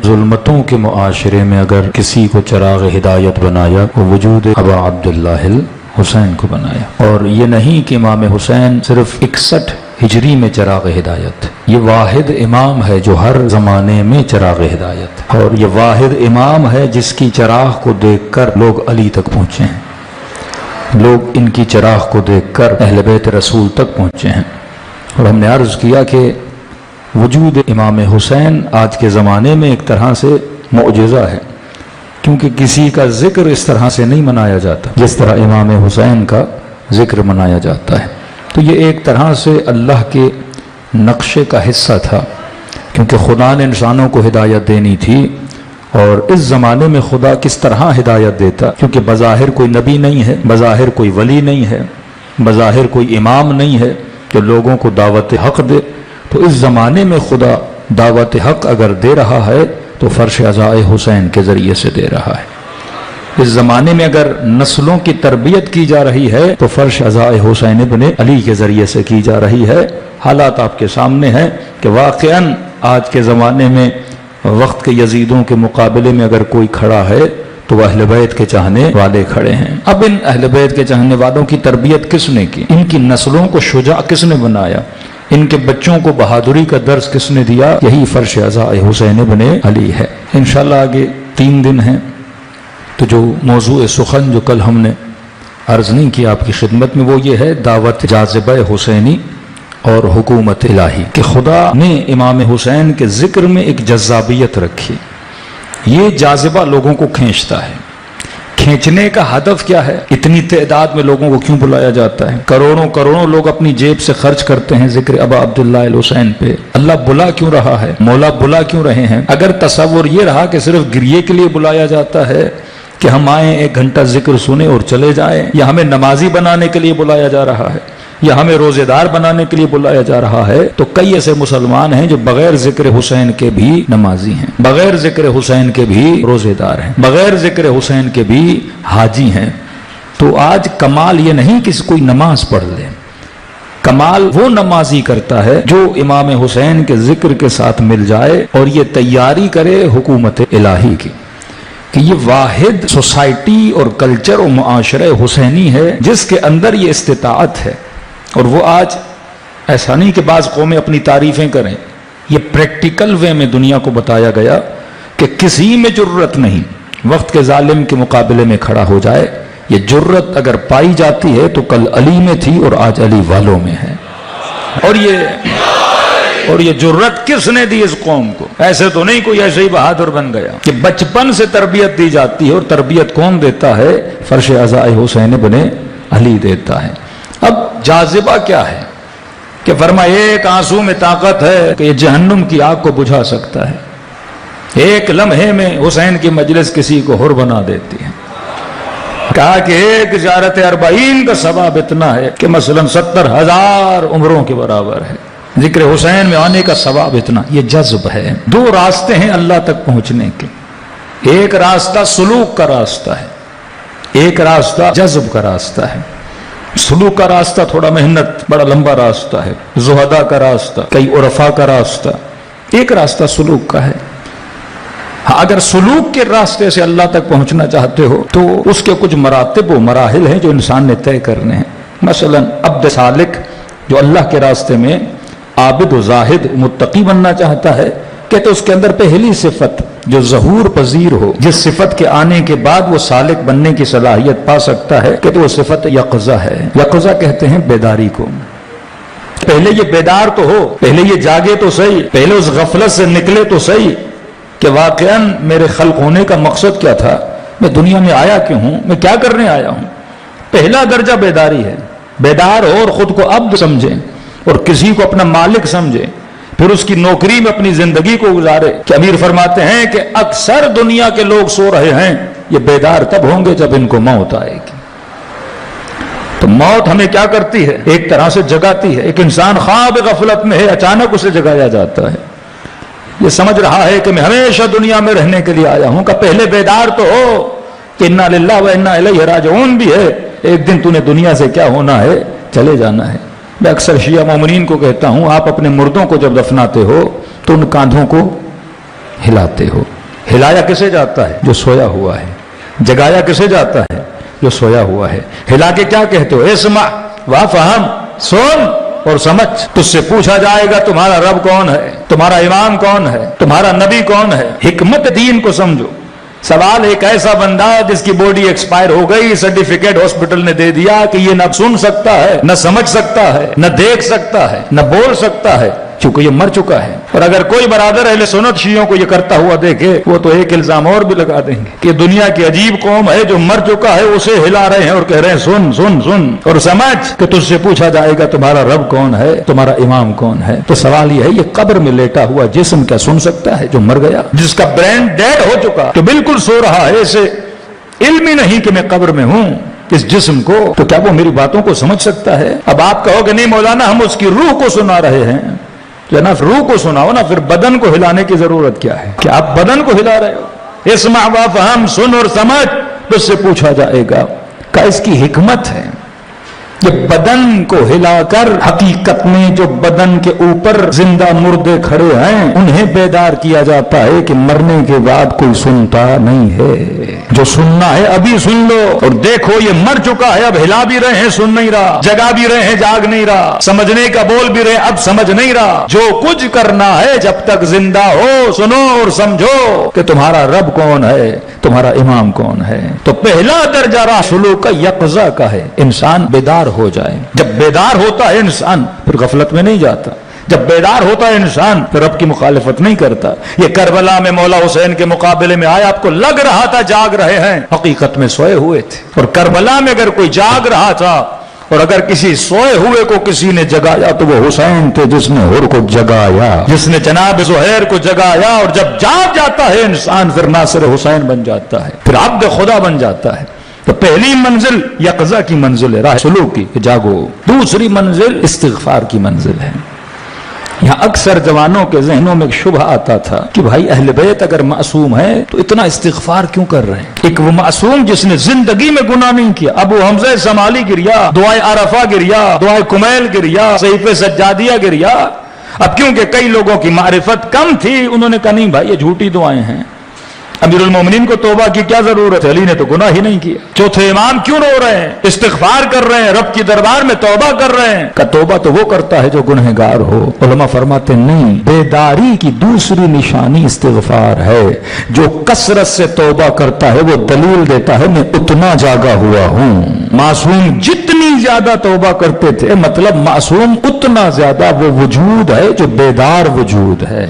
ظلمتوں کے معاشرے میں اگر کسی کو چراغ ہدایت بنایا وہ وجود ابا عبداللہ حسین کو بنایا، اور یہ نہیں کہ امام حسین صرف 61 ہجری میں چراغ ہدایت، یہ واحد امام ہے جو ہر زمانے میں چراغ ہدایت، اور یہ واحد امام ہے جس کی چراغ کو دیکھ کر لوگ علی تک پہنچے ہیں، لوگ ان کی چراغ کو دیکھ کر اہل بیت رسول تک پہنچے ہیں۔ اور ہم نے عرض کیا کہ وجود امام حسین آج کے زمانے میں ایک طرح سے معجزہ ہے، کیونکہ کسی کا ذکر اس طرح سے نہیں منایا جاتا جس طرح امام حسین کا ذکر منایا جاتا ہے۔ تو یہ ایک طرح سے اللہ کے نقشے کا حصہ تھا، کیونکہ خدا نے انسانوں کو ہدایت دینی تھی، اور اس زمانے میں خدا کس طرح ہدایت دیتا، کیونکہ بظاہر کوئی نبی نہیں ہے، بظاہر کوئی ولی نہیں ہے، بظاہر کوئی امام نہیں ہے جو لوگوں کو دعوت حق دے، تو اس زمانے میں خدا دعوت حق اگر دے رہا ہے تو فرش عزائے حسین کے ذریعے سے دے رہا ہے۔ اس زمانے میں اگر نسلوں کی تربیت کی جا رہی ہے تو فرش عزائے حسین ابن علی کے ذریعے سے کی جا رہی ہے۔ حالات آپ کے سامنے ہیں کہ واقعاً آج کے زمانے میں وقت کے یزیدوں کے مقابلے میں اگر کوئی کھڑا ہے تو وہ اہل بیت کے چاہنے والے کھڑے ہیں۔ اب ان اہل بیت کے چاہنے والوں کی تربیت کس نے کی؟ ان کی نسلوں کو شجاع کس نے بنایا؟ ان کے بچوں کو بہادری کا درس کس نے دیا؟ یہی فرش عزائے حسین ابن علی ہے۔ انشاءاللہ آگے 3 دن ہیں، تو جو موضوع سخن جو کل ہم نے عرض نہیں کیا آپ کی خدمت میں وہ یہ ہے دعوت جاذبہ حسینی اور حکومت الہی، کہ خدا نے امام حسین کے ذکر میں ایک جذابیت رکھی، یہ جاذبہ لوگوں کو کھینچتا ہے۔ کھینچنے کا ہدف کیا ہے؟ اتنی تعداد میں لوگوں کو کیوں بلایا جاتا ہے؟ کروڑوں لوگ اپنی جیب سے خرچ کرتے ہیں ذکر ابا عبداللہ الحسین پہ، اللہ بلا کیوں رہا ہے؟ مولا بلا کیوں رہے ہیں؟ اگر تصور یہ رہا کہ صرف گریے کے لیے بلایا جاتا ہے کہ ہم آئیں 1 گھنٹہ ذکر سنیں اور چلے جائیں، یا ہمیں نمازی بنانے کے لیے بلایا جا رہا ہے، یا ہمیں روزے دار بنانے کے لیے بلایا جا رہا ہے، تو کئی ایسے مسلمان ہیں جو بغیر ذکر حسین کے بھی نمازی ہیں، بغیر ذکر حسین کے بھی روزے دار ہیں، بغیر ذکر حسین کے بھی حاجی ہیں۔ تو آج کمال یہ نہیں کہ کوئی نماز پڑھ لے، کمال وہ نمازی کرتا ہے جو امام حسین کے ذکر کے ساتھ مل جائے اور یہ تیاری کرے حکومت الہی کی، کہ یہ واحد سوسائٹی اور کلچر و معاشرہ حسینی ہے جس کے اندر یہ استطاعت ہے۔ اور وہ آج ایسا نہیں کہ بعض قومیں اپنی تعریفیں کریں، یہ پریکٹیکل وے میں دنیا کو بتایا گیا کہ کسی میں جرت نہیں وقت کے ظالم کے مقابلے میں کھڑا ہو جائے۔ یہ جرت اگر پائی جاتی ہے تو کل علی میں تھی اور آج علی والوں میں ہے۔ اور یہ جرت کس نے دی اس قوم کو؟ ایسے تو نہیں کوئی ایسے ہی بہادر بن گیا، کہ بچپن سے تربیت دی جاتی ہے، اور تربیت کون دیتا ہے؟ فرش عزائے حسین ابن علی دیتا ہے۔ اب جاذبہ کیا ہے کہ فرمایا ایک آنسو میں طاقت ہے کہ یہ جہنم کی آگ کو بجھا سکتا ہے، ایک لمحے میں حسین کی مجلس کسی کو حر بنا دیتی ہے۔ کہا کہ ایک زیارت 40 کا ثواب اتنا ہے کہ مثلا 70,000 عمروں کے برابر ہے، ذکر حسین میں آنے کا ثواب اتنا۔ یہ جذب ہے۔ 2 راستے ہیں اللہ تک پہنچنے کے، ایک راستہ سلوک کا راستہ ہے، ایک راستہ جذب کا راستہ ہے۔ سلوک کا راستہ تھوڑا محنت، بڑا لمبا راستہ ہے، زہداء کا راستہ، کئی عرفاء کا راستہ، ایک راستہ سلوک کا ہے۔ ہاں، اگر سلوک کے راستے سے اللہ تک پہنچنا چاہتے ہو تو اس کے کچھ مراتب و مراحل ہیں جو انسان نے طے کرنے ہیں۔ مثلا عبد سالک جو اللہ کے راستے میں عابد و زاہد متقی بننا چاہتا ہے، کہتے اس کے اندر پہلی صفت جو ظہور پذیر ہو، جس صفت کے آنے کے بعد وہ سالک بننے کی صلاحیت پا سکتا ہے، کہتے وہ صفت یقظہ ہے۔ یقظہ کہتے ہیں بیداری کو۔ پہلے یہ بیدار تو ہو، پہلے یہ جاگے تو صحیح، پہلے اس غفلت سے نکلے تو صحیح کہ واقعاً میرے خلق ہونے کا مقصد کیا تھا، میں دنیا میں آیا کیوں ہوں، میں کیا کرنے آیا ہوں۔ پہلا درجہ بیداری ہے۔ بیدار ہو اور خود کو عبد سمجھے اور کسی کو اپنا مالک سمجھے، پھر اس کی نوکری میں اپنی زندگی کو گزارے۔ کہ امیر فرماتے ہیں کہ اکثر دنیا کے لوگ سو رہے ہیں، یہ بیدار تب ہوں گے جب ان کو موت آئے گی۔ تو موت ہمیں کیا کرتی ہے؟ ایک طرح سے جگاتی ہے۔ ایک انسان خواب غفلت میں ہے، اچانک اسے جگایا جاتا ہے۔ یہ سمجھ رہا ہے کہ میں ہمیشہ دنیا میں رہنے کے لیے آیا ہوں، کہ پہلے بیدار تو ہو کہ انا للہ و انا الیہ راجعون بھی ہے، ایک دن تو نے دنیا سے کیا ہونا ہے، چلے جانا ہے۔ میں اکثر شیعہ مومنین کو کہتا ہوں، آپ اپنے مردوں کو جب دفناتے ہو تو ان کاندھوں کو ہلاتے ہو۔ ہلایا کسے جاتا ہے؟ جو سویا ہوا ہے. جگایا کسے جاتا ہے؟ جو سویا ہوا ہے. ہلا کے کیا کہتے ہو؟ اسمع وافہم، سن اور سمجھ. تجھ سے پوچھا جائے گا تمہارا رب کون ہے، تمہارا امام کون ہے، تمہارا نبی کون ہے. حکمت دین کو سمجھو. سوال ایک ایسا بندہ جس کی باڈی ایکسپائر ہو گئی، سرٹیفکیٹ ہاسپٹل نے دے دیا کہ یہ نہ سن سکتا ہے، نہ سمجھ سکتا ہے، نہ دیکھ سکتا ہے، نہ بول سکتا ہے، چونکہ یہ مر چکا ہے. اور اگر کوئی برادر اہل سنت شیعوں کو یہ کرتا ہوا دیکھے، وہ تو ایک الزام اور بھی لگا دیں گے کہ دنیا کی عجیب قوم ہے جو مر چکا ہے اسے ہلا رہے ہیں اور کہہ رہے ہیں سن سن سن اور سمجھ کہ تجھ سے پوچھا جائے گا تمہارا رب کون ہے، تمہارا امام کون ہے. تو سوال یہ ہے، یہ قبر میں لیٹا ہوا جسم کیا سن سکتا ہے جو مر گیا، جس کا برین ڈیڈ ہو چکا تو بالکل سو رہا ہے، اسے علم ہی نہیں کہ میں قبر میں ہوں اس جسم کو، تو کیا وہ میری باتوں کو سمجھ سکتا ہے؟ اب آپ کہو کہ نہیں مولانا ہم اس کی روح کو سنا رہے ہیں. نا روح کو سناؤ نا، پھر بدن کو ہلانے کی ضرورت کیا ہے کہ آپ بدن کو ہلا رہے ہو؟ اسمع وافہم، سن اور سمجھ. اس سے پوچھا جائے گا کہ اس کی حکمت ہے یہ بدن کو ہلا کر حقیقت میں جو بدن کے اوپر زندہ مردے کھڑے ہیں انہیں بیدار کیا جاتا ہے کہ مرنے کے بعد کوئی سنتا نہیں ہے. جو سننا ہے ابھی سن لو اور دیکھو یہ مر چکا ہے، اب ہلا بھی رہے ہیں سن نہیں رہا، جگا بھی رہے ہیں جاگ نہیں رہا، سمجھنے کا بول بھی رہے اب سمجھ نہیں رہا. جو کچھ کرنا ہے جب تک زندہ ہو سنو اور سمجھو کہ تمہارا رب کون ہے، تمہارا امام کون ہے. تو پہلا درجہ راہ سلوک کا یقظہ کا ہے، انسان بیدار ہو جائے. جب بیدار ہوتا ہے انسان پھر غفلت میں نہیں جاتا، جب بیدار ہوتا ہے انسان پھر رب کی مخالفت نہیں کرتا. یہ کربلا میں مولا حسین کے مقابلے میں آیا، آپ کو لگ رہا تھا جاگ رہے ہیں، حقیقت میں سوئے ہوئے تھے. اور کربلا میں اگر کوئی جاگ رہا تھا اور اگر کسی سوئے ہوئے کو کسی نے جگایا تو وہ حسین تھے جس نے حر کو جگایا، جس نے جناب زہیر کو جگایا. اور جب جاگ جاتا ہے انسان پھر ناصر حسین بن جاتا ہے، پھر عبد خدا بن جاتا ہے. تو پہلی منزل یقظہ کی منزل ہے، راہ سلوک کی کہ جاگو. دوسری منزل استغفار کی منزل ہے. یہاں اکثر جوانوں کے ذہنوں میں ایک شبہ آتا تھا کہ بھائی اہل بیت اگر معصوم ہے تو اتنا استغفار کیوں کر رہے ہیں؟ ایک وہ معصوم جس نے زندگی میں گناہ نہیں کیا، ابو حمزہ سمالی گریا، دعائے عرفہ گریا، دعائے کمیل گریا، صحیفہ سجادیہ گریا. اب کیونکہ کئی لوگوں کی معرفت کم تھی انہوں نے کہا نہیں بھائی یہ جھوٹی دعائیں ہیں، امیر المومنین کو توبہ کی کیا ضرورت ہے، علی نے تو گناہ ہی نہیں کیا. چوتھے امام کیوں رو رہے ہیں، استغفار کر رہے ہیں، رب کی دربار میں توبہ کر رہے ہیں. کہ توبہ تو وہ کرتا ہے جو گنہگار ہو. علماء فرماتے نہیں، بیداری کی دوسری نشانی استغفار ہے. جو کثرت سے توبہ کرتا ہے وہ دلیل دیتا ہے میں اتنا جاگا ہوا ہوں. معصوم جتنی زیادہ توبہ کرتے تھے مطلب معصوم اتنا زیادہ وہ وجود ہے جو بیدار وجود ہے.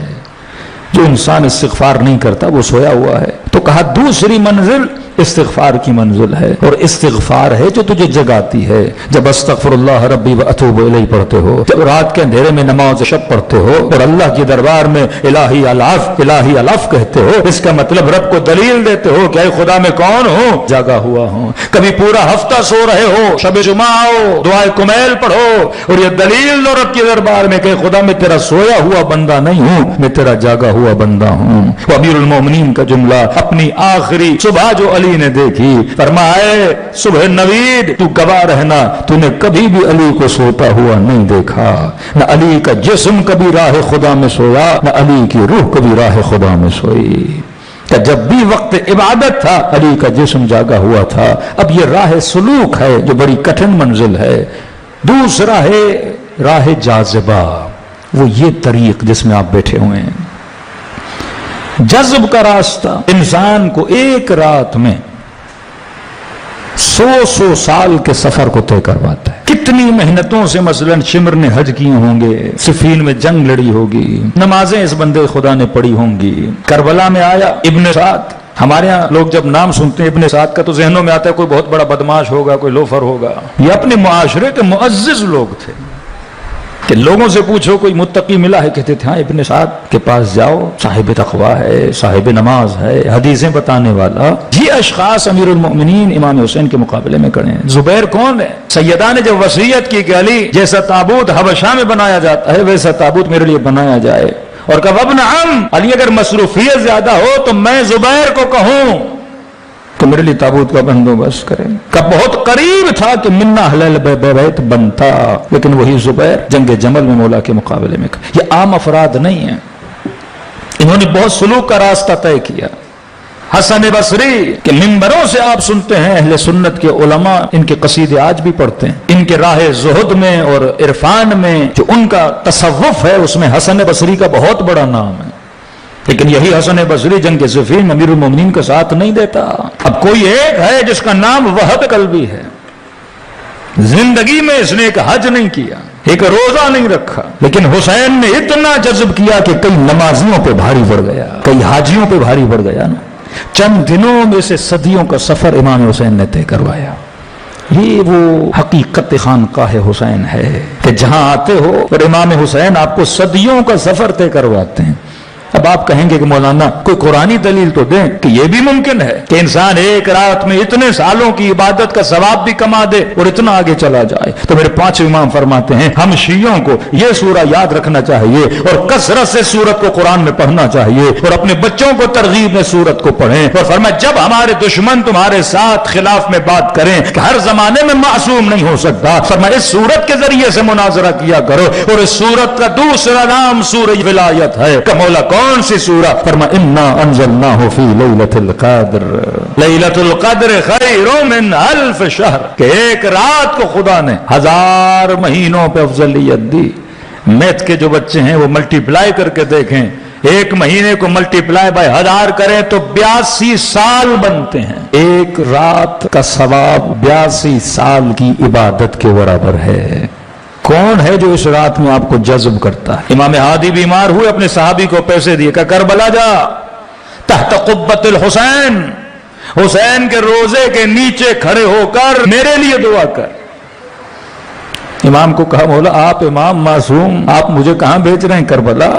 جو انسان استغفار نہیں کرتا وہ سویا ہوا ہے. تو کہا دوسری منزل استغفار کی منزل ہے، اور استغفار ہے جو تجھے جگاتی ہے. جب استغفر اللہ ربی واتوب الیہ پڑھتے ہو، جب رات کے اندھیرے میں نماز شب پڑھتے ہو اور اللہ کی دربار میں الہی الاف کہتے ہو، اس کا مطلب رب کو دلیل دیتے ہو کہ اے خدا میں کون ہوں، جاگا ہوا ہوں. کبھی پورا ہفتہ سو رہے ہو، شب جمعہ آؤ، دعائے کمیل پڑھو اور یہ دلیل دو رب کی دربار میں کہ خدا میں تیرا سویا ہوا بندہ نہیں ہوں، میں تیرا جاگا ہوا بندہ ہوں. وہ امیر المومنین کا جملہ اپنی آخری صبح جو علی نے دیکھی، فرمائے صبح نوید تو گواہ رہنا تو نے کبھی بھی علی کو سوتا ہوا نہیں دیکھا. نہ علی کا جسم کبھی راہ خدا میں سویا، نہ علی کی روح کبھی راہ خدا میں سوئی. کہ جب بھی وقت عبادت تھا علی کا جسم جاگا ہوا تھا. اب یہ راہ سلوک ہے جو بڑی کٹھن منزل ہے. دوسرا ہے راہ جاذبہ، وہ یہ طریق جس میں آپ بیٹھے ہوئے ہیں. جذب کا راستہ انسان کو ایک رات میں 100 سال کے سفر کو طے کرواتا ہے. کتنی محنتوں سے مثلا شمر نے حج کیے ہوں گے، صفین میں جنگ لڑی ہوگی، نمازیں اس بندے خدا نے پڑھی ہوں گی. کربلا میں آیا ابن سعد. ہمارے ہاں لوگ جب نام سنتے ہیں ابن سعد کا تو ذہنوں میں آتا ہے کوئی بہت بڑا بدماش ہوگا، کوئی لوفر ہوگا. یہ اپنے معاشرے کے معزز لوگ تھے کہ لوگوں سے پوچھو کوئی متقی ملا ہے، کہتے تھے ہاں ابن سعد کے پاس جاؤ، صاحب تقویٰ ہے، صاحب نماز ہے، حدیثیں بتانے والا. یہ اشخاص امیر المؤمنین امام حسین کے مقابلے میں کھڑے ہیں. زبیر کون ہے؟ سیدہ نے جب وصیت کی کہ علی جیسا تابوت حبشہ میں بنایا جاتا ہے ویسا تابوت میرے لیے بنایا جائے، اور کہا ابن عم علی اگر مصروفیت زیادہ ہو تو میں زبیر کو کہوں تو میرے لیے تابوت کا بندوبست کرے. کہ بہت قریب تھا کہ منا حلال بیت بنتا، لیکن وہی زبیر جنگ جمل میں مولا کے مقابلے میں. یہ عام افراد نہیں ہیں، انہوں نے بہت سلوک کا راستہ طے کیا. حسن بصری کے منبروں سے آپ سنتے ہیں، اہل سنت کے علماء ان کے قصیدے آج بھی پڑھتے ہیں، ان کے راہ زہد میں اور عرفان میں جو ان کا تصوف ہے اس میں حسن بصری کا بہت بڑا نام ہے، لیکن یہی حسن بصری جنگ صفین امیر المومنین کا ساتھ نہیں دیتا۔ اب کوئی ایک ہے جس کا نام وہب قلبی ہے، زندگی میں اس نے ایک حج نہیں کیا، ایک روزہ نہیں رکھا، لیکن حسین نے اتنا جذب کیا کہ کئی نمازیوں پہ بھاری پڑ گیا، کئی حاجیوں پہ بھاری پڑ گیا نا۔ چند دنوں میں سے صدیوں کا سفر امام حسین نے طے کروایا۔ یہ وہ حقیقت خانقاہ حسین ہے کہ جہاں آتے ہو اور امام حسین آپ کو صدیوں کا سفر طے کرواتے ہیں۔ اب آپ کہیں گے کہ مولانا کوئی قرآنی دلیل تو دیں کہ یہ بھی ممکن ہے کہ انسان ایک رات میں اتنے سالوں کی عبادت کا ثواب بھی کما دے اور اتنا آگے چلا جائے۔ تو میرے 5 امام فرماتے ہیں ہم شیعوں کو یہ سورہ یاد رکھنا چاہیے اور کثرت سے سورت کو قرآن میں پڑھنا چاہیے اور اپنے بچوں کو ترغیب میں سورت کو پڑھیں، اور فرمایا جب ہمارے دشمن تمہارے ساتھ خلاف میں بات کریں کہ ہر زمانے میں معصوم نہیں ہو سکتا، فرمایا اس سورت کے ذریعے سے مناظرہ کیا کرو، اور اس سورت کا دوسرا نام سورہ ولایت ہے۔ کہ مولا کون سی سورہ؟ فرمایا انا انزلناہ فی لیلۃ القدر، لیلۃ القدر خیر من الف شہر، کہ ایک رات کو خدا نے 1000 مہینوں پہ افضلیت دی۔ میتھ کے جو بچے ہیں وہ ملٹی پلائی کر کے دیکھیں، ایک مہینے کو ملٹی پلائی بائی 1000 کریں تو 82 سال بنتے ہیں۔ ایک رات کا ثواب 82 سال کی عبادت کے برابر ہے۔ کون ہے جو اس رات میں آپ کو جذب کرتا ہے؟ امام ہادی بیمار ہوئے، اپنے صحابی کو پیسے دیے کہ کربلا جا، تحت قبۃ الحسین، حسین کے روزے کے نیچے کھڑے ہو کر میرے لیے دعا کر۔ امام کو کہا مولا آپ امام معصوم، آپ مجھے کہاں بھیج رہے ہیں کربلا؟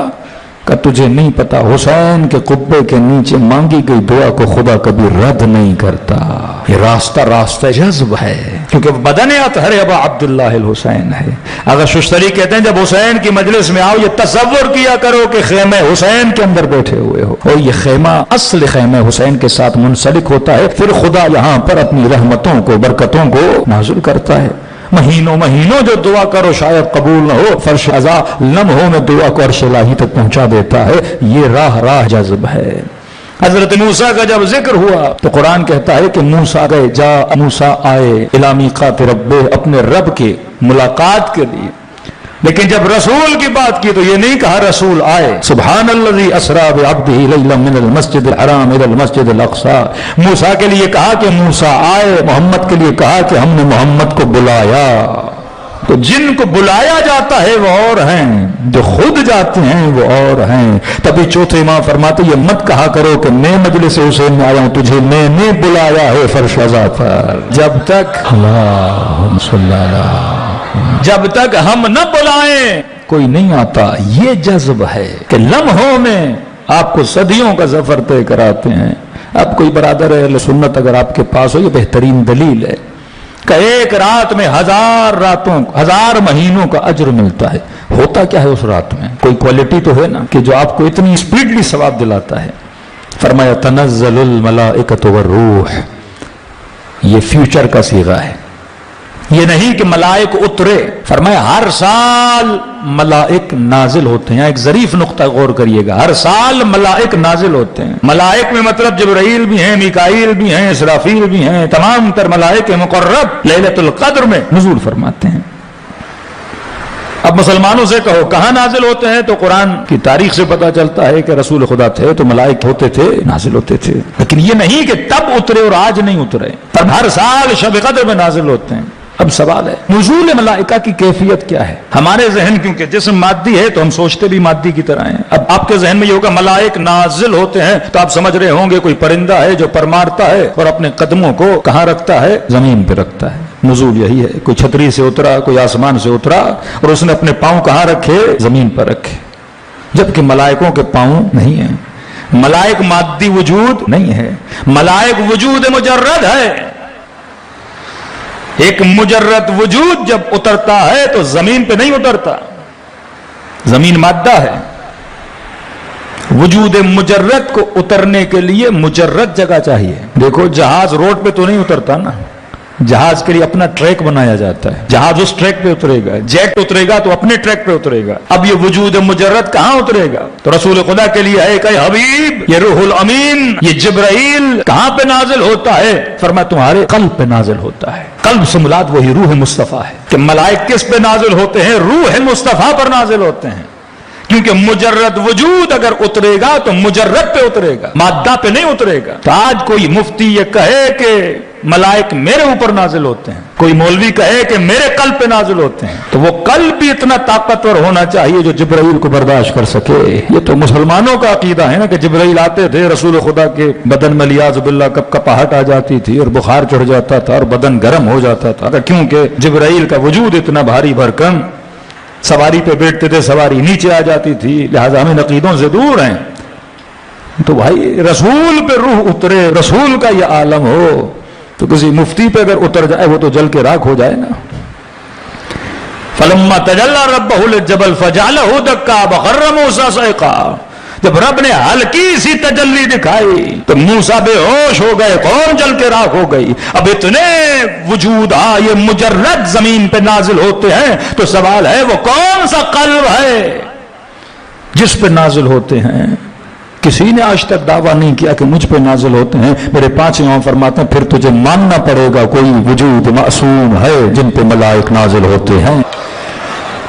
کہ تجھے نہیں پتا حسین کے قبے کے نیچے مانگی گئی دعا کو خدا کبھی رد نہیں کرتا۔ یہ راستہ جذب ہے، کیونکہ بدن اطہر ابا عبداللہ الحسین ہے۔ اگر ششتری کہتے ہیں جب حسین کی مجلس میں آؤ یہ تصور کیا کرو کہ خیمہ حسین کے اندر بیٹھے ہوئے ہو، اور یہ خیمہ اصل خیمہ حسین کے ساتھ منسلک ہوتا ہے، پھر خدا یہاں پر اپنی رحمتوں کو برکتوں کو نازل کرتا ہے۔ مہینوں جو دعا کرو شاید قبول نہ ہو، فرش ازا لمحوں میں دعا کو عرش الہی تک پہنچا دیتا ہے۔ یہ راہ جذب ہے۔ حضرت موسیٰ کا جب ذکر ہوا تو قرآن کہتا ہے کہ موسیٰ گئے، جا موسیٰ آئے الی میقات ربہ، اپنے رب کے ملاقات کے لیے، لیکن جب رسول کی بات کی تو یہ نہیں کہا رسول آئے۔ سبحان الذی اسریٰ بعبدہ لیلا من المسجد الحرام الی المسجد الاقصی، موسیٰ کے لیے کہا کہ موسیٰ آئے، محمد کے لیے کہا کہ ہم نے محمد کو بلایا۔ تو جن کو بلایا جاتا ہے وہ اور ہیں، جو خود جاتے ہیں وہ اور ہیں۔ تبھی چوتھے امام فرماتے یہ مت کہا کرو کہ میں مجلس حسین میں آیا ہوں، تجھے میں نے بلایا ہے فرش ازا پر۔ جب تک اللہم صلی اللہ، جب تک ہم نہ بلائیں کوئی نہیں آتا۔ یہ جذب ہے کہ لمحوں میں آپ کو صدیوں کا سفر طے کراتے ہیں۔ اب کوئی برادر اہل سنت اگر آپ کے پاس ہو، یہ بہترین دلیل ہے کہ ایک رات میں 1000 راتوں 1000 مہینوں کا اجر ملتا ہے۔ ہوتا کیا ہے اس رات میں؟ کوئی کوالٹی تو ہے نا کہ جو آپ کو اتنی اسپیڈلی ثواب دلاتا ہے۔ فرمایا تنزل الملائکۃ والروح، یہ فیوچر کا صیغہ ہے، یہ نہیں کہ ملائک اترے۔ فرمایا ہر سال ملائک نازل ہوتے ہیں۔ ایک ظریف نقطہ غور کریے گا، ہر سال ملائک نازل ہوتے ہیں۔ ملائک میں مطلب جبرائیل بھی ہیں، میکائیل بھی ہیں، اسرافیل بھی ہیں، تمام تر ملائک مقرب لیلۃ القدر میں نزول فرماتے ہیں۔ اب مسلمانوں سے کہو کہاں نازل ہوتے ہیں تو قرآن کی تاریخ سے پتہ چلتا ہے کہ رسول خدا تھے تو ملائک ہوتے تھے، نازل ہوتے تھے، لیکن یہ نہیں کہ تب اترے اور آج نہیں اترے، پر ہر سال شب قدر میں نازل ہوتے ہیں۔ اب سوال ہے نزول ملائکہ کی کیفیت کیا ہے؟ ہمارے ذہن کیونکہ جسم مادی ہے تو ہم سوچتے بھی مادی کی طرح ہیں۔ اب آپ کے ذہن میں یہ ہوگا ملائک نازل ہوتے ہیں تو آپ سمجھ رہے ہوں گے کوئی پرندہ ہے جو پر مارتا ہے اور اپنے قدموں کو کہاں رکھتا ہے؟ زمین پہ رکھتا ہے۔ نزول یہی ہے، کوئی چھتری سے اترا، کوئی آسمان سے اترا اور اس نے اپنے پاؤں کہاں رکھے؟ زمین پر رکھے، جبکہ ملائکوں کے پاؤں نہیں ہیں۔ ملائک مادی وجود نہیں ہے، ملائک وجود مجرد ہے۔ ایک مجرد وجود جب اترتا ہے تو زمین پہ نہیں اترتا، زمین مادہ ہے۔ وجود مجرد کو اترنے کے لیے مجرد جگہ چاہیے۔ دیکھو جہاز روڈ پہ تو نہیں اترتا نا، جہاز کے لیے اپنا ٹریک بنایا جاتا ہے، جہاز اس ٹریک پہ اترے گا، جیٹ اترے گا تو اپنے ٹریک پہ اترے گا. اب یہ وجود مجرد کہاں اترے گا؟ تو رسول خدا کے لیے ہے کہ حبیب یہ روح الامین یہ جبرائیل کہاں پہ نازل ہوتا ہے؟ فرمایا تمہارے قلب پہ نازل ہوتا ہے. قلب سے مراد وہی روح مصطفیٰ ہے کہ ملائک کس پہ نازل ہوتے ہیں؟ روح مصطفیٰ پر نازل ہوتے ہیں. کیونکہ مجرد وجود اگر اترے گا تو مجرد پہ اترے گا، مادہ پہ نہیں اترے گا. تو آج کوئی مفتی یہ کہے کہ ملائک میرے اوپر نازل ہوتے ہیں، کوئی مولوی کہے کہ میرے قلب پہ نازل ہوتے ہیں، تو وہ قلب بھی اتنا طاقتور ہونا چاہیے جو جبرائیل کو برداشت کر سکے. یہ تو مسلمانوں کا عقیدہ ہے نا کہ جبرائیل آتے تھے، رسول خدا کے بدن میں لیاذ باللہ کپاہٹ آ جاتی تھی اور بخار چڑھ جاتا تھا اور بدن گرم ہو جاتا تھا، کیونکہ جبرائیل کا وجود اتنا بھاری بھرکم، سواری پہ بیٹھتے تھے سواری نیچے آ جاتی تھی، لہذا ہم ان عقیدوں سے دور ہیں. تو بھائی رسول پہ روح اترے، رسول کا یہ عالم ہو، تو کسی مفتی پہ اگر اتر جائے وہ تو جل کے راکھ ہو جائے نا. فلما تجلی ربہ للجبل فجعلہ دکا وخر موسیٰ صعقا. جب رب نے ہلکی سی تجلی دکھائی تو موسیٰ بے ہوش ہو گئے، کون جل کے راکھ ہو گئی. اب اتنے وجود یہ مجرد زمین پہ نازل ہوتے ہیں تو سوال ہے وہ کون سا قلب ہے جس پہ نازل ہوتے ہیں؟ کسی نے آج تک دعویٰ نہیں کیا کہ مجھ پہ نازل ہوتے ہیں. میرے پانچ امام فرماتے ہیں پھر تجھے ماننا پڑے گا کوئی وجود معصوم ہے جن پہ ملائک نازل ہوتے ہیں،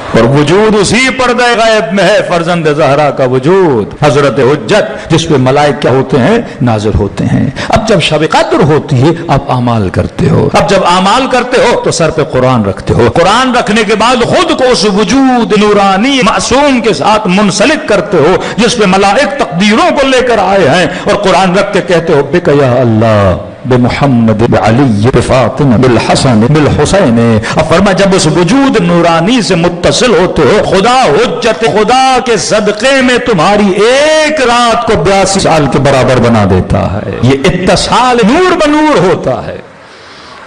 اور وجود اسی پردہ غیب میں ہے فرزند زہرا کا وجود حضرت حجت جس پہ ملائک کیا ہوتے ہیں؟ نازل ہوتے ہیں. اب جب شب قدر ہوتی ہے اب اعمال کرتے ہو، اب جب اعمال کرتے ہو تو سر پہ قرآن رکھتے ہو، قرآن رکھنے کے بعد خود کو اس وجود نورانی معصوم کے ساتھ منسلک کرتے ہو جس پہ ملائک تقدیروں کو لے کر آئے ہیں، اور قرآن رکھ کے کہتے ہو بک یا اللہ بمحمد بعلی بفاطمہ بالحسن بالحسین. اب فرما جب اس وجود نورانی سے متصل ہوتے ہو، خدا حجت خدا کے صدقے میں تمہاری ایک رات کو 82 سال کے برابر بنا دیتا ہے. یہ اتصال نور بنور ہوتا ہے.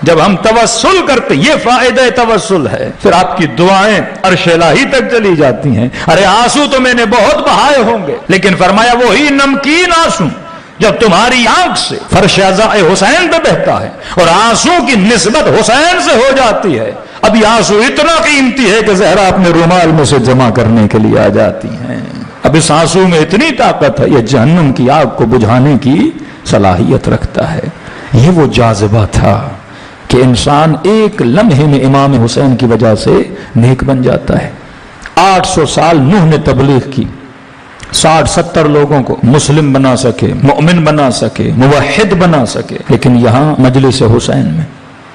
جب ہم توسل کرتے، یہ فائدہ توسل ہے، پھر آپ کی دعائیں عرش الہی تک چلی جاتی ہیں. ارے آنسو تو میں نے بہت بہائے ہوں گے، لیکن فرمایا وہی نمکین آنسو جب تمہاری آنکھ سے فرش عزائے حسین پہ بہتا ہے اور آنسو کی نسبت حسین سے ہو جاتی ہے. اب یہ آنسو اتنا قیمتی ہے کہ زہرا اپنے رومال میں سے جمع کرنے کے لیے آ جاتی ہیں. اب اس آنسو میں اتنی طاقت ہے، یہ جہنم کی آگ کو بجھانے کی صلاحیت رکھتا ہے. یہ وہ جاذبہ تھا کہ انسان ایک لمحے میں امام حسین کی وجہ سے نیک بن جاتا ہے. 800 سال نوح نے تبلیغ کی، 60-70 لوگوں کو مسلم بنا سکے، مؤمن بنا سکے، موحد بنا سکے، لیکن یہاں مجلس حسین میں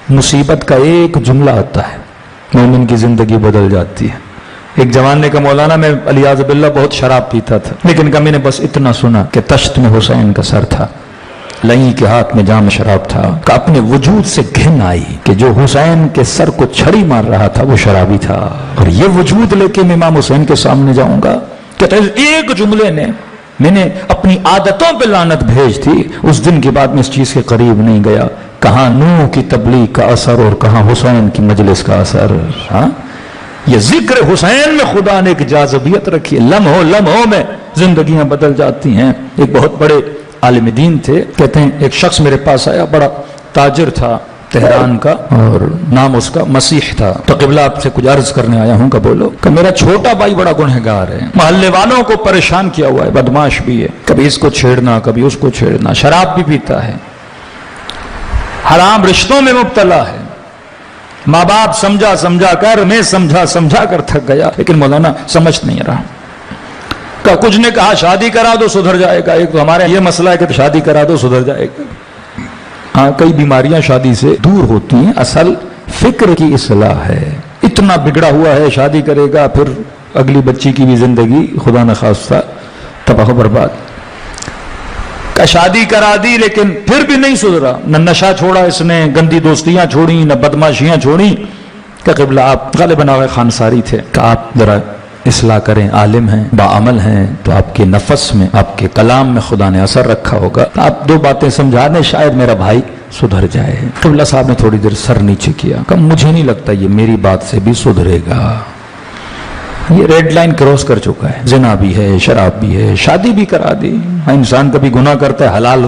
مصیبت کا ایک جملہ آتا ہے، مومن کی زندگی بدل جاتی ہے. ایک جوان نے کہا مولانا میں علیاذ باللہ بہت شراب پیتا تھا، لیکن میں نے بس اتنا سنا کہ تشت میں حسین کا سر تھا، لئی کے ہاتھ میں جام شراب تھا، کہ اپنے وجود سے گھن آئی کہ جو حسین کے سر کو چھڑی مار رہا تھا وہ شرابی تھا، اور یہ وجود لے کے میں امام حسین کے سامنے جاؤں گا. کہتے ہیں ایک جملے نے میں نے اپنی عادتوں پہ لعنت بھیج دی. اس دن کے بعد میں اس چیز کے قریب نہیں گیا. کہاں نوح کی تبلیغ کا اثر اور کہاں حسین کی مجلس کا اثر. ہاں یہ ذکر حسین میں خدا نے ایک جاذبیت رکھی ہے، لمحوں میں زندگیاں بدل جاتی ہیں. ایک بہت بڑے عالم دین تھے، کہتے ہیں ایک شخص میرے پاس آیا، بڑا تاجر تھا تہران کا، اور نام اس کا مسیح تھا. تو قبلہ آپ سے کچھ عرض کرنے آیا ہوں. کہ بولو. کہ میرا چھوٹا بھائی بڑا گنہگار ہے، محلے والوں کو پریشان کیا ہوا ہے، بدماش بھی ہے، کبھی اس کو چھیڑنا کبھی اس کو چھیڑنا، شراب بھی پیتا ہے، حرام رشتوں میں مبتلا ہے. ماں باپ سمجھا کر، میں سمجھا کر تھک گیا، لیکن مولانا سمجھ نہیں رہا. کہ کچھ نے کہا شادی کرا دو سدھر جائے گا. ایک تو ہمارے یہ مسئلہ ہے کہ شادی کرا دو سدھر جائے گا. ہاں کئی بیماریاں شادی سے دور ہوتی ہیں، اصل فکر کی اصلاح ہے. اتنا بگڑا ہوا ہے، شادی کرے گا پھر اگلی بچی کی بھی زندگی خدا نخواستہ تباہ و برباد. کا شادی کرا دی لیکن پھر بھی نہیں سدھرا، نہ نشہ چھوڑا اس نے، گندی دوستیاں چھوڑی، نہ بدماشیاں چھوڑی. کہ قبلہ آپ غالباً آغا خانساری تھے، کہ آپ ذرا اصلاح کریں، عالم ہیں، باعمل ہیں، تو آپ کے نفس میں آپ کے کلام میں خدا نے اثر رکھا ہوگا. آپ 2 باتیں سمجھا دیں شاید میرا بھائی سدھر جائے. قبلہ صاحب نے تھوڑی دیر سر نیچے کیا، کہ مجھے نہیں لگتا یہ میری بات سے بھی سدھرے گا. یہ ریڈ لائن کراس کر چکا ہے، زنا بھی ہے، شراب بھی ہے، شادی بھی کرا دی. انسان کبھی گناہ کرتا ہے، حلال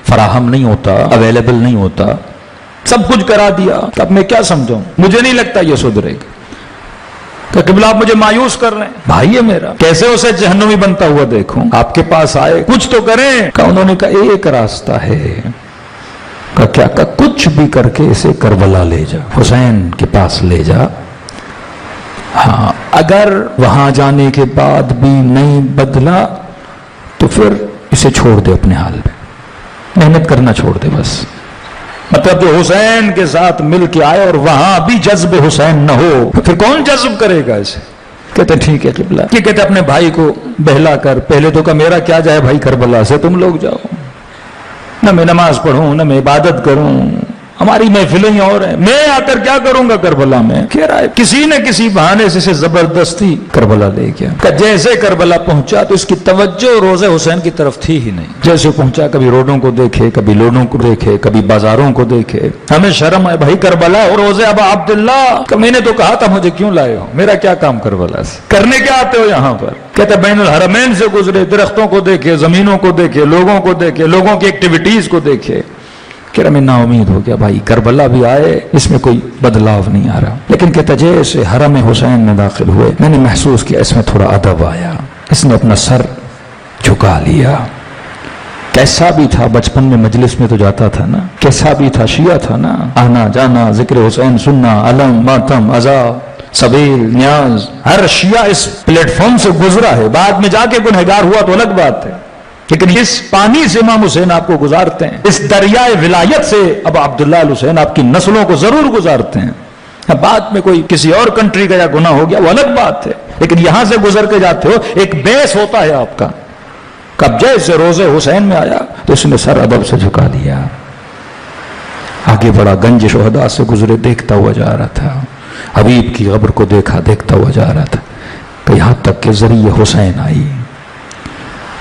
فراہم نہیں ہوتا، اویلیبل نہیں ہوتا. سب کچھ کرا دیا، اب میں کیا سمجھوں، مجھے نہیں لگتا یہ سدھرے گا. کہ قبلہ آپ مجھے مایوس کر رہے ہیں، بھائی ہے میرا، کیسے اسے جہنمی بنتا ہوا دیکھوں، آپ کے پاس آئے کچھ تو کریں. کہ انہوں نے کہا ایک راستہ ہے. کیا کچھ بھی کر کے اسے کربلا لے جا، حسین کے پاس لے جا. ہاں اگر وہاں جانے کے بعد بھی نہیں بدلا تو پھر اسے چھوڑ دے اپنے حال میں، محنت کرنا چھوڑ دے بس. مطلب جو حسین کے ساتھ مل کے آئے اور وہاں بھی جذب حسین نہ ہو پھر کون جذب کرے گا اسے. کہتے ٹھیک ہے قبلہ. کہتے اپنے بھائی کو بہلا کر، پہلے تو کہ میرا کیا جائے بھائی کربلا سے، تم لوگ جاؤ، نہ میں نماز پڑھوں نہ میں عبادت کروں، ہماری محفلیں اور ہیں، میں آ کر کیا کروں گا کربلا میں. کہہ رہا ہے کسی نہ کسی بہانے سے اسے زبردستی کربلا لے گیا. کہ جیسے کربلا پہنچا تو اس کی توجہ روضہ حسین کی طرف تھی ہی نہیں. جیسے پہنچا کبھی روڈوں کو دیکھے، کبھی لوگوں کو دیکھے، کبھی بازاروں کو دیکھے. ہمیں شرم ہے بھائی کربلا اور روضہ ابا عبداللہ. کہ میں نے تو کہا تھا مجھے کیوں لائے ہو، میرا کیا کام کربلا سے، کرنے کیا آتے ہو یہاں پر. کہتے بین الحرمین سے گزرے، درختوں کو دیکھے، زمینوں کو دیکھے، لوگوں کو دیکھے، لوگوں کی ایکٹیویٹیز کو دیکھے. کہ میں نا امید ہو گیا بھائی کربلا بھی آئے، اس میں کوئی بدلاؤ نہیں آ رہا. لیکن کہتا جیسے حرم حسین میں داخل ہوئے میں نے محسوس کیا اس میں تھوڑا ادب آیا. اس نے اپنا سر جھکا لیا. کیسا بھی تھا، بچپن میں مجلس میں تو جاتا تھا نا، کیسا بھی تھا، شیعہ تھا نا، آنا جانا، ذکر حسین سننا، علم ماتم عزا سبیل نیاز، ہر شیعہ اس پلیٹ فارم سے گزرا ہے. بعد میں جا کے گنہگار ہوا تو الگ بات ہے، لیکن اس پانی سے امام حسین آپ کو گزارتے ہیں، اس دریائے ولایت سے اب عبداللہ الحسین آپ کی نسلوں کو ضرور گزارتے ہیں. بعد میں کوئی کسی اور کنٹری کا یا گناہ ہو گیا وہ الگ بات ہے، لیکن یہاں سے گزر کے جاتے ہو ایک بیس ہوتا ہے آپ کا. کب جیسے روزے حسین میں آیا تو اس نے سر ادب سے جھکا دیا. آگے بڑا گنج شہداء سے گزرے، دیکھتا ہوا جا رہا تھا، حبیب کی قبر کو دیکھتا ہوا جا رہا تھا کہ یہاں تک کہ ذریعہ حسین آئی.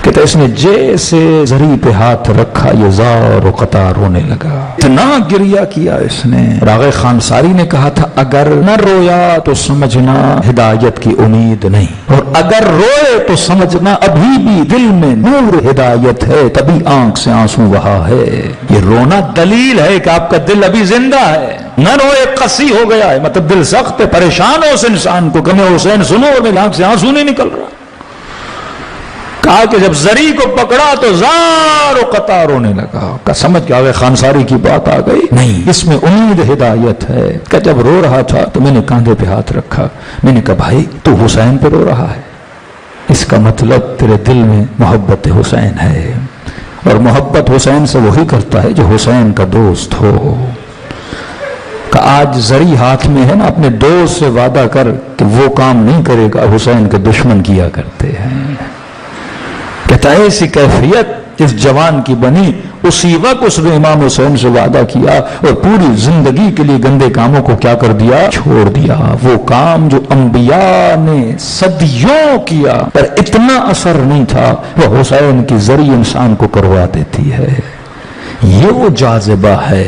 کہتا اس نے جیسے زری پہ ہاتھ رکھا یہ زار و قطار ہونے لگا. اتنا گریہ کیا اس نے. راغب خانساری نے کہا تھا اگر نہ رویا تو سمجھنا ہدایت کی امید نہیں، اور اگر روئے تو سمجھنا ابھی بھی دل میں نور ہدایت ہے، تبھی آنکھ سے آنسو بہا ہے. یہ رونا دلیل ہے کہ آپ کا دل ابھی زندہ ہے. نہ روئے قسی ہو گیا ہے، مطلب دل سخت ہے، پریشان ہو اس انسان کو کہ میں حسین سنو اور میری آنکھ سے آنسو نہیں نکل رہا. کہا کہ جب زری کو پکڑا تو زار و قطار ہونے لگا. کہ سمجھ کے آگے خانساری کی بات آ گئی، نہیں اس میں امید ہدایت ہے. کہ جب رو رہا تھا تو میں نے کاندھے پہ ہاتھ رکھا، میں نے کہا بھائی تو حسین پہ رو رہا ہے، اس کا مطلب تیرے دل میں محبت حسین ہے، اور محبت حسین سے وہی کرتا ہے جو حسین کا دوست ہو. کہ آج زری ہاتھ میں ہے نا، اپنے دوست سے وعدہ کر کہ وہ کام نہیں کرے گا حسین کے دشمن کیا کرتے ہیں. کہتا ہے ایسی کیفیت اس جوان کی بنی، اسی وقت اس نے امام حسین سے وعدہ کیا اور پوری زندگی کے لیے گندے کاموں کو کیا کر دیا، چھوڑ دیا. وہ کام جو انبیاء نے صدیوں کیا پر اتنا اثر نہیں تھا، وہ حسین کی ذریعہ انسان کو کروا دیتی ہے. یہ وہ جاذبہ ہے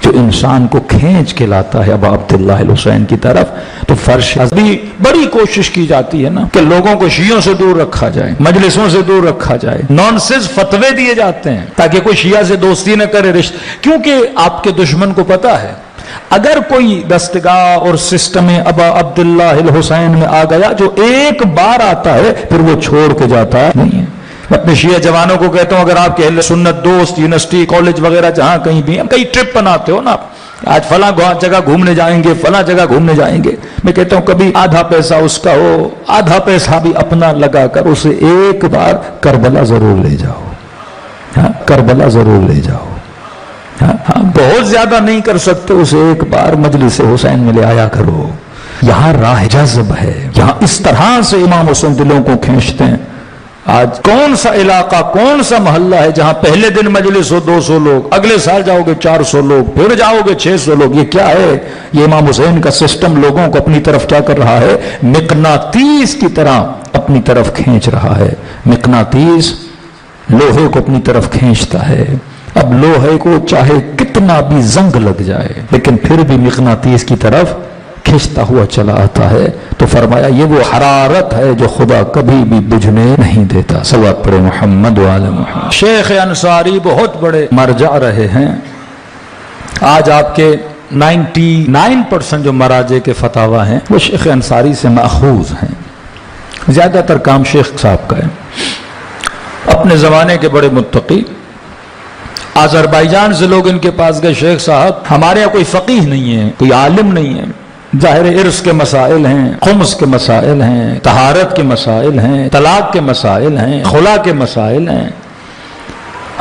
جو انسان کو کھینچ کے لاتا ہے ابا عبداللہ الحسین کی طرف. تو فرش بھی بڑی کوشش کی جاتی ہے نا کہ لوگوں کو شیعوں سے دور رکھا جائے، مجلسوں سے دور رکھا جائے، نانسنس فتوے دیے جاتے ہیں تاکہ کوئی شیعہ سے دوستی نہ کرے رشتہ. کیونکہ آپ کے دشمن کو پتا ہے اگر کوئی دستگاہ اور سسٹم ابا عبداللہ الحسین میں آ گیا جو ایک بار آتا ہے پھر وہ چھوڑ کے جاتا نہیں ہے. میں اپنے شیعہ جوانوں کو کہتا ہوں اگر آپ کے اہل سنت دوست یونیورسٹی کالج وغیرہ جہاں کہیں بھی کئی ٹرپ بناتے ہو نا، آج فلاں جگہ گھومنے جائیں گے، فلاں جگہ گھومنے جائیں گے، میں کہتا ہوں کبھی آدھا پیسہ اس کا ہو، آدھا پیسہ بھی اپنا لگا کر اسے ایک بار کربلا ضرور لے جاؤ. ہاں کربلا ضرور لے جاؤ. ہاں بہت زیادہ نہیں کر سکتے، اسے ایک بار مجلس حسین میں لے آیا کرو. یہاں راہ جذب ہے، یہاں اس طرح سے امام حسین دلوں کو کھینچتے ہیں. آج کون سا علاقہ، کون سا محلہ ہے جہاں پہلے دن مجلس ہو 200 لوگ، اگلے سال جاؤ گے 400 لوگ، پھر جاؤ گے 600 لوگ. یہ کیا ہے؟ یہ امام حسین کا سسٹم لوگوں کو اپنی طرف کیا کر رہا ہے؟ مقناطیس کی طرح اپنی طرف کھینچ رہا ہے. مقناطیس لوہے کو اپنی طرف کھینچتا ہے. اب لوہے کو چاہے کتنا بھی زنگ لگ جائے لیکن پھر بھی مقناطیس کی طرف کھینچتا ہوا چلا آتا ہے. تو فرمایا یہ وہ حرارت ہے جو خدا کبھی بھی بجھنے نہیں دیتا. صلوات پڑھے محمد و آل محمد. شیخ انصاری بہت بڑے مرجع رہے ہیں. آج آپ کے 99% جو مراجع کے فتاوا ہیں وہ شیخ انصاری سے ماخوذ ہیں. زیادہ تر کام شیخ صاحب کا ہے. اپنے زمانے کے بڑے متقی آذربائیجان سے لوگ ان کے پاس گئے، شیخ صاحب ہمارے یہاں کوئی فقیہ نہیں ہے، کوئی عالم نہیں ہے، ظاہر عرص کے مسائل ہیں، خمس کے مسائل ہیں، طہارت کے مسائل ہیں، طلاق کے مسائل ہیں، خلا کے مسائل ہیں،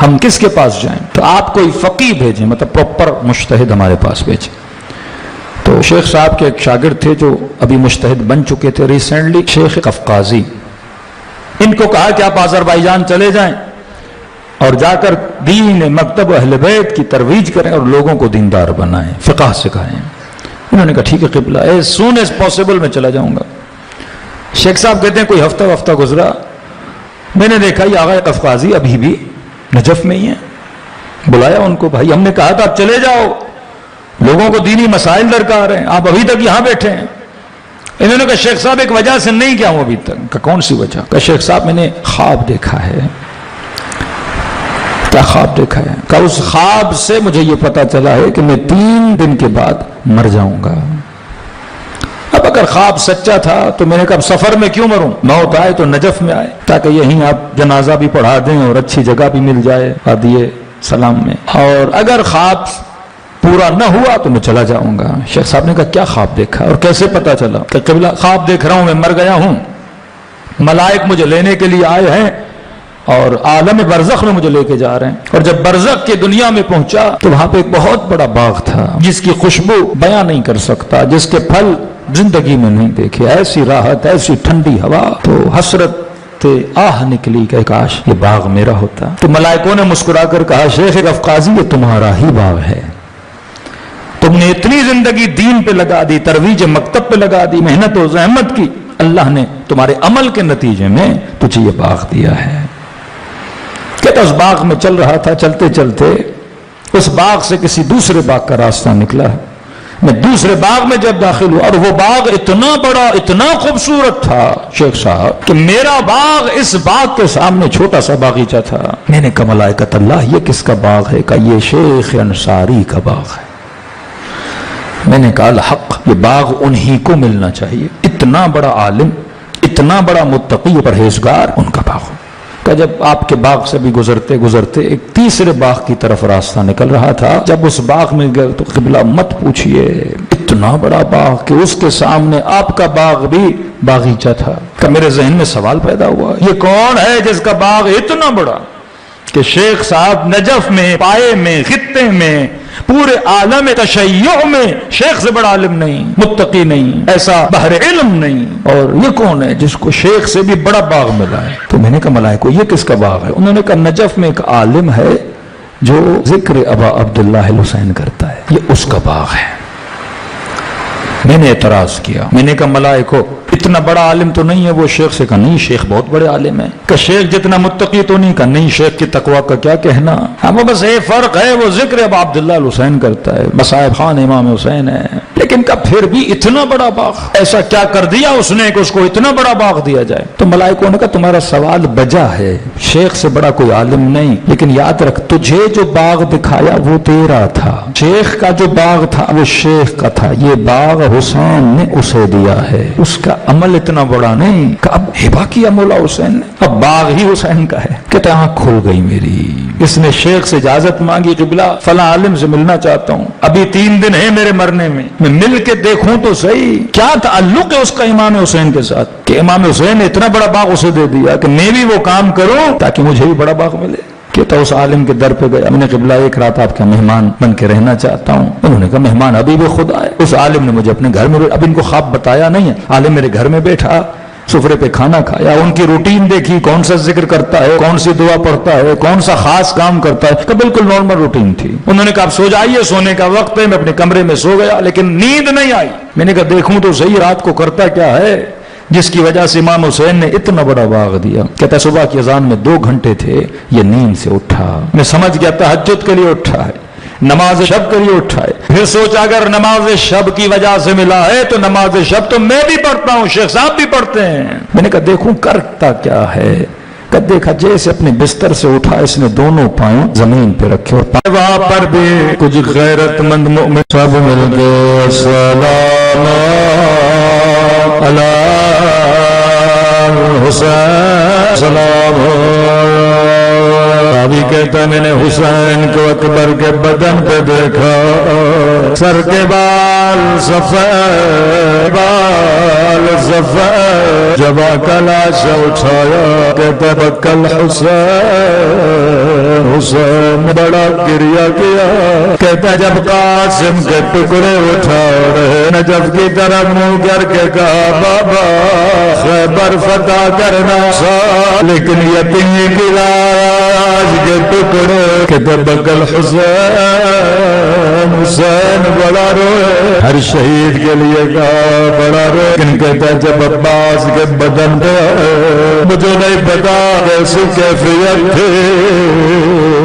ہم کس کے پاس جائیں؟ تو آپ کوئی فقیہ بھیجیں، مطلب پراپر مجتہد ہمارے پاس بھیجیں. تو شیخ صاحب کے ایک شاگرد تھے جو ابھی مجتہد بن چکے تھے ریسنٹلی، شیخ قفقازی. ان کو کہا کہ آپ آذربائیجان چلے جائیں اور جا کر دین مکتب اہل بیت کی ترویج کریں اور لوگوں کو دیندار بنائیں، فقہ سکھائیں. انہوں نے کہا ٹھیک ہے قبلہ، ایز سون ایز پاسبل میں چلا جاؤں گا. شیخ صاحب کہتے ہیں کوئی ہفتہ گزرا، میں نے دیکھا یہ آغا قفقازی ابھی بھی نجف میں ہی ہیں. بلایا ان کو، بھائی ہم نے کہا تھا آپ چلے جاؤ، لوگوں کو دینی مسائل درکار ہیں، آپ ابھی تک یہاں بیٹھے ہیں. انہوں نے کہا شیخ صاحب ایک وجہ سے نہیں کیا ہوں ابھی تک. کہ کون سی وجہ؟ کہ شیخ صاحب میں نے خواب دیکھا ہے. کیا خواب دیکھا ہے؟ کہ اس خواب سے مجھے یہ پتا چلا ہے کہ میں 3 دن کے بعد مر جاؤں گا. اب اگر خواب سچا تھا تو میں نے کہا سفر میں کیوں مروں، موت آئے تو نجف میں آئے تاکہ یہیں آپ جنازہ بھی پڑھا دیں اور اچھی جگہ بھی مل جائے وادی سلام میں. اور اگر خواب پورا نہ ہوا تو میں چلا جاؤں گا. شیخ صاحب نے کہا کیا خواب دیکھا اور کیسے پتا چلا؟ کہ قبلہ خواب دیکھ رہا ہوں میں مر گیا ہوں، ملائک مجھے لینے کے لیے آئے ہیں اور عالم برزخ میں مجھے لے کے جا رہے ہیں. اور جب برزخ کی دنیا میں پہنچا تو وہاں پہ ایک بہت بڑا باغ تھا جس کی خوشبو بیان نہیں کر سکتا، جس کے پھل زندگی میں نہیں دیکھے. ایسی راحت، ایسی ٹھنڈی ہوا، تو حسرت آہ نکلی کہ کاش یہ باغ میرا ہوتا. تو ملائکوں نے مسکرا کر کہا شیخ قفقازی یہ تمہارا ہی باغ ہے، تم نے اتنی زندگی دین پہ لگا دی، ترویج مکتب پہ لگا دی، محنت و زحمت کی، اللہ نے تمہارے عمل کے نتیجے میں تجھے یہ باغ دیا ہے. کہتا اس باغ میں چل رہا تھا، چلتے چلتے اس باغ سے کسی دوسرے باغ کا راستہ نکلا. میں دوسرے باغ میں جب داخل ہوا اور وہ باغ اتنا بڑا، اتنا خوبصورت تھا شیخ صاحب کہ میرا باغ اس باغ کے سامنے چھوٹا سا باغیچہ تھا. میں نے کہا ملائکۃ اللہ یہ کس کا باغ ہے؟ کہ یہ شیخ انصاری کا باغ ہے. میں نے کہا الحق یہ باغ انہی کو ملنا چاہیے، اتنا بڑا عالم، اتنا بڑا متقی پرہیزگار، ان کا باغ. کہ جب آپ کے باغ سے بھی گزرتے گزرتے ایک تیسرے باغ کی طرف راستہ نکل رہا تھا. جب اس باغ میں گئے تو قبلہ مت پوچھئے، اتنا بڑا باغ کہ اس کے سامنے آپ کا باغ بھی باغیچہ تھا. کہ میرے ذہن میں سوال پیدا ہوا یہ کون ہے جس کا باغ اتنا بڑا؟ کہ شیخ صاحب نجف میں، پائے میں، خطے میں، پورے عالم تشیع میں شیخ سے بڑا عالم نہیں، متقی نہیں، ایسا بحر علم نہیں. اور یہ کون ہے جس کو شیخ سے بھی بڑا باغ ملا ہے؟ تو میں نے کہا ملائکو یہ کس کا باغ ہے؟ انہوں نے کہا نجف میں ایک عالم ہے جو ذکر ابا عبداللہ الحسین کرتا ہے، یہ اس کا باغ ہے. میں نے اعتراض کیا، میں نے کہا ملائکو اتنا بڑا عالم تو نہیں ہے وہ؟ شیخ سے کہا نہیں شیخ بہت بڑے عالم ہے. کہ شیخ جتنا متقی تو نہیں؟ کہا نہیں شیخ کی تقوی کا کیا کہنا، ہم بس ایک فرق ہے وہ ذکر ابا عبداللہ الحسین کرتا ہے، مصائب خان امام حسین ہے. لیکن کہ پھر بھی اتنا بڑا باغ، ایسا کیا کر دیا اس نے کہ اس کو اتنا بڑا باغ دیا جائے؟ تو ملائکوں نے کہا تمہارا سوال بجا ہے، شیخ سے بڑا کوئی عالم نہیں، لیکن یاد رکھ تجھے جو باغ دکھایا وہ تیرا تھا، شیخ کا جو باغ تھا وہ شیخ کا تھا، یہ باغ حسین نے اسے دیا ہے. اس کا عمل اتنا بڑا نہیں کہ اب ہبا کیا مولا حسین نے، اب باغ ہی حسین کا ہے. کہتے آنکھ کھل گئی میری. اس نے شیخ سے اجازت مانگی قبلہ فلاں عالم سے ملنا چاہتا ہوں، ابھی 3 دن ہے میرے مرنے میں مل کے دیکھوں تو صحیح کیا تعلق ہے اس کا امام حسین کے ساتھ کہ امام حسین نے اتنا بڑا باغ اسے دے دیا کہ میں بھی وہ کام کروں تاکہ مجھے بھی بڑا باغ ملے. کہتا اس عالم کے در پہ گیا، میں نے قبلہ ایک رات آپ کا مہمان بن کے رہنا چاہتا ہوں. انہوں نے کہا مہمان ابھی بھی خدا ہے. اس عالم نے مجھے اپنے گھر میں، اب ان کو خواب بتایا نہیں ہے، عالم میرے گھر میں بیٹھا، سفرے پہ کھانا کھایا، ان کی روٹین دیکھی، کون سا ذکر کرتا ہے، کون سی دعا پڑھتا ہے، کون سا خاص کام کرتا ہے، کہ بالکل نارمل روٹین تھی. انہوں نے کہا آپ سو جائیے، سونے کا وقت ہے. میں اپنے کمرے میں سو گیا لیکن نیند نہیں آئی. میں نے کہا دیکھوں تو صحیح رات کو کرتا کیا ہے جس کی وجہ سے امام حسین نے اتنا بڑا باغ دیا. کہتا صبح کی اذان میں 2 گھنٹے تھے، یہ نیند سے اٹھا، میں سمجھ گیا تہجد کے لیے اٹھا ہے، نماز شب کے لیے اٹھا ہے. پھر سوچا اگر نماز شب کی وجہ سے ملا ہے تو نماز شب تو میں بھی پڑھتا ہوں، شیخ صاحب بھی پڑھتے ہیں. میں نے کہا دیکھوں کرتا کیا ہے. کہ دیکھا جیسے اپنے بستر سے اٹھا اس نے دونوں پاؤں زمین پہ رکھے اور وہاں پر بھی کچھ غیرت مند مومن سب مل گئے سلام علی حسین سلام ابھی کہتا ہے میں نے حسین کو اکبر کے بدن پہ دیکھا سر کے بال سفید بال سفید جب کلاش اٹھایا کہتا بکل حسین حسین بڑا گریہ کیا کہتا جب قاسم کے ٹکڑے اٹھا رہے نجف کی طرف منہ کر کے کہا بابا خیبر فتح کرنا سا لیکن یتیم کی لاش کے ٹکڑے کہتے بکل حسین حسین بڑا روئے ہر شہید کے لیے کہا بڑا روئے لیکن کہتا جب عباس کے بدن پہ مجھے نہیں پتا کیسی کیفیت تھی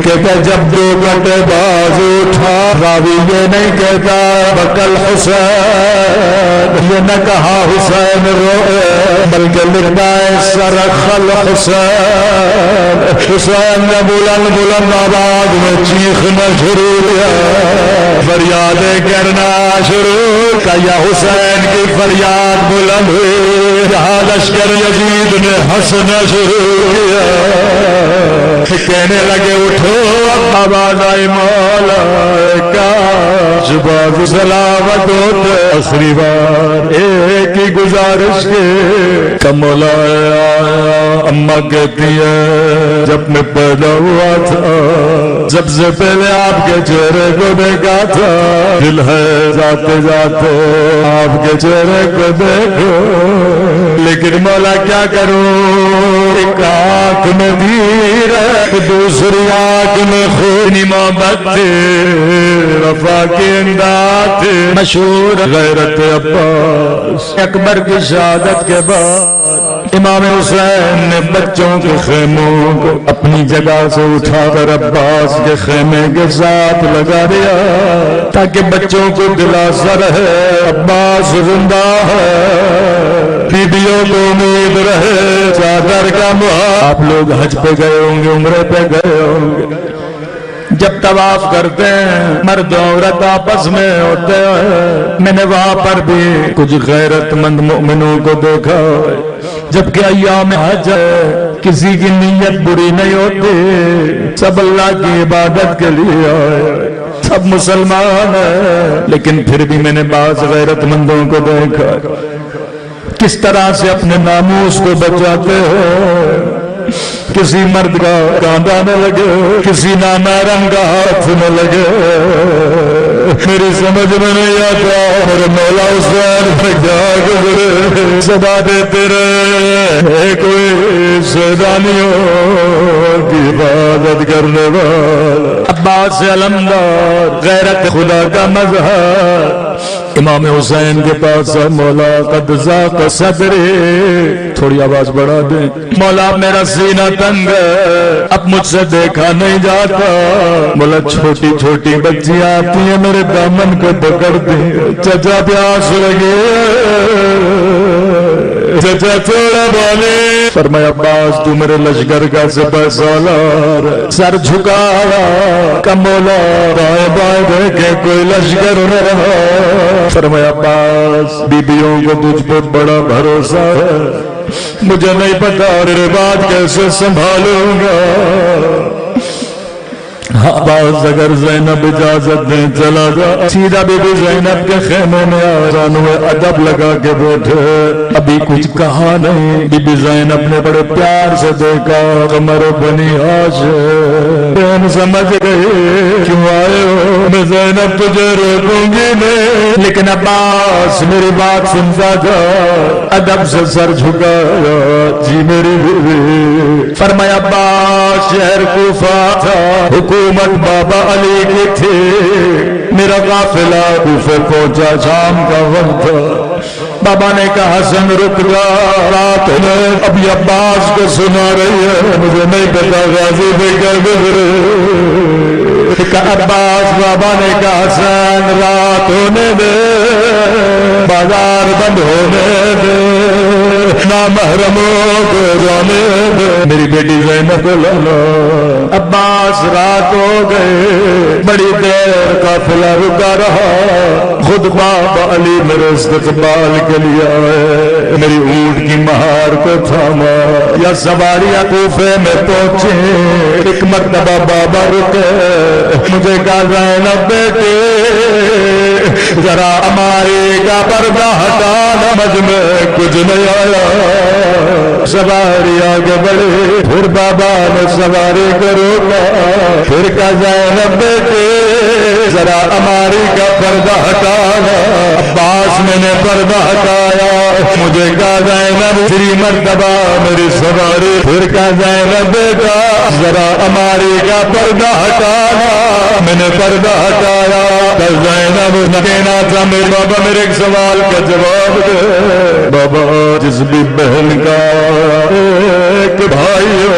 کہتا جب 2 گھنٹے باز اٹھا راوی یہ نہیں کہتا بکل حسین یہ نہ کہا حسین روئے بلکہ لکھتا ہے سرخل حسین حسین نے بلند بلند آواز میں چیخنا شروع کیا فریادیں کرنا شروع کیا یا حسین کی فریاد بلند ہوئی جہاں لشکر یزید نے ہنسنا شروع کیا کہنے لگے اٹھو آواز آئی مولا کاش باز سلامت ہوتے آخری بار ایک ہی گزارش کے مولا آیا اماں کہتی ہے جب میں پیدا ہوا تھا سب سے پہلے آپ کے چہرے کو دیکھا تھا دل ہے جاتے جاتے آپ کے چہرے کو دیکھو لیکن مولا کیا کروں ایک آنکھ میں دیر ہے دوسری آنکھ میں خونی محبت تھی وفا کی امداد تھی مشہور غیرت عباس اکبر کی شہادت کے بعد امام حسین نے بچوں کے خیموں کو اپنی جگہ سے اٹھا کر عباس کے خیمے کے ساتھ لگا دیا تاکہ بچوں کو دلاسا رہے عباس زندہ ہے بیویوں کو امید رہے چادر کا آپ لوگ حج پہ گئے ہوں گے عمرے پہ گئے ہوں گے جب طواف کرتے ہیں مرد عورت آپس میں ہوتے ہیں میں نے وہاں پر بھی کچھ غیرت مند مومنوں کو دیکھا جبکہ ایام حج ہے کسی کی نیت بری نہیں ہوتی سب اللہ کی عبادت کے لیے آئے سب مسلمان ہیں لیکن پھر بھی میں نے بعض غیرت مندوں کو دیکھا کس طرح سے اپنے ناموس کو بچاتے ہو کسی مرد کا کاندھا نہ لگے کسی نانا رنگ کا ہاتھ نہ لگے میری سمجھ میں نہیں آتا میرے مولا حسین پہ کیا گزرے صدا دیتے رہے کوئی سیدانیوں کی عبادت کرنے والا عباس علمدار غیرت خدا کا مظہر امام حسین کے پاس مولا قد ذاق صدری تھوڑی آواز بڑھا دیں مولا میرا سینہ تنگ ہے اب مجھ سے دیکھا نہیں جاتا مولا چھوٹی چھوٹی بچیاں آتی ہیں میرے دامن کو پکڑتی چچا پیاس لگے چچا تھوڑا بالے فرمایا عباس تو میرے لشکر کا سپہ سالار سر جھکایا کہ مولا بائے بائے دیکھے کوئی لشکر نہ رہا فرمایا عباس بیبیوں کو تجھ پر بڑا بھروسہ ہے مجھے نہیں پتا اور بات کیسے سنبھالوں گا عباس اگر زینب اجازت دیں چلا جا سیدھا بی بی زینب کے خیمے میں آران ہوئے ادب لگا کے بیٹھے ابھی کچھ کہا نہیں بی بی زینب نے بڑے پیار سے دیکھا قمر بنی ہاشم سمجھ گئی کیوں آئے ہو میں زینب تجھے روکوں گی نہیں لیکن عباس میری بات سنتا تھا ادب سے سر جھکایا جی میری بیوی فرمایا عباس شہر کوفہ تھا حکومت بابا علی کی تھی میرا قافلہ کوفے پہنچا شام کا وقت بابا نے کہا حسن رک جا رات میں ابھی عباس کو سنا رہی ہے مجھے نہیں پتا غازی پہ کیا گزرے عباس بابا نے کہا حسن رات ہونے دے بازار بند ہونے دے نہ محرموں کو جانے دے میری بیٹی زینب کو لانا عباس رات ہو گئے بڑی دیر قافلہ رکا رہا خود بابا علی میرے استقبال کے لیے آئے میری اونٹ کی مہار کو تھاما یا سواریاں کوفے میں پہنچے ایک مرتبہ بابا رکے مجھے کہا زینب بیٹے ذرا ہمارے کا پردہ ہٹا سمجھ میں کچھ نہیں آیا سواری آگے بڑھے پھر بابا نے سواری کو روکا پھر کہا زینب بیٹے ذرا ہماری کا پردہ ہٹانا عباس میں نے پردہ ہٹایا مجھے کہا زینب تیسری مرتبہ میری سواری پھر کہا زینب بیٹا ذرا ہماری کا پردہ ہٹانا میں نے پردہ ہٹایا زینب نہ کہنا تھا میرے بابا میرے ایک سوال کا جواب دے بابا جس بھی بہن کا ایک بھائی